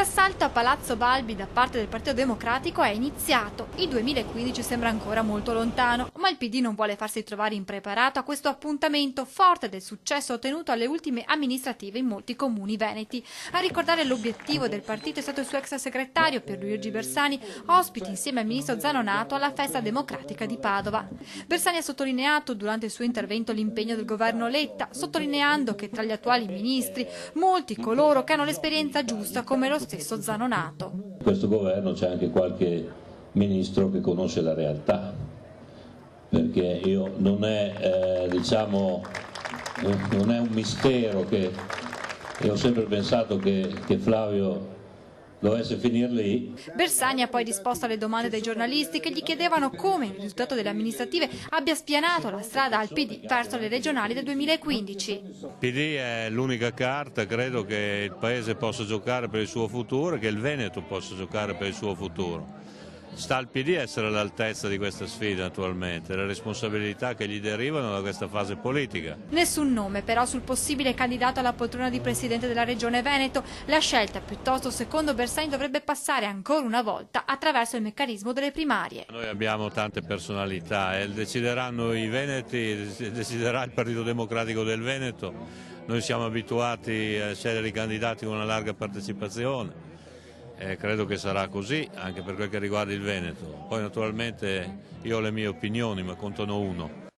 L'assalto a Palazzo Balbi da parte del Partito Democratico è iniziato. Il 2015 sembra ancora molto lontano, ma il PD non vuole farsi trovare impreparato a questo appuntamento forte del successo ottenuto alle ultime amministrative in molti comuni veneti. A ricordare l'obiettivo del partito è stato il suo ex segretario Pierluigi Bersani, ospite insieme al ministro Zanonato alla festa democratica di Padova. Bersani ha sottolineato durante il suo intervento l'impegno del governo Letta, sottolineando che tra gli attuali ministri molti coloro che hanno l'esperienza giusta come lo stesso Zanonato. In questo governo c'è anche qualche ministro che conosce la realtà, perché non è un mistero che io ho sempre pensato che Flavio dovesse finire lì. Bersani ha poi risposto alle domande dei giornalisti che gli chiedevano come il risultato delle amministrative abbia spianato la strada al PD verso le regionali del 2015. Il PD è l'unica carta, credo, che il Paese possa giocare per il suo futuro e che il Veneto possa giocare per il suo futuro. Sta al PD essere all'altezza di questa sfida naturalmente, le responsabilità che gli derivano da questa fase politica. Nessun nome però sul possibile candidato alla poltrona di presidente della regione Veneto. La scelta piuttosto, secondo Bersani, dovrebbe passare ancora una volta attraverso il meccanismo delle primarie. Noi abbiamo tante personalità e decideranno i veneti, deciderà il Partito Democratico del Veneto. Noi siamo abituati a scegliere i candidati con una larga partecipazione. Credo che sarà così anche per quel che riguarda il Veneto. Poi naturalmente io ho le mie opinioni, ma contano uno.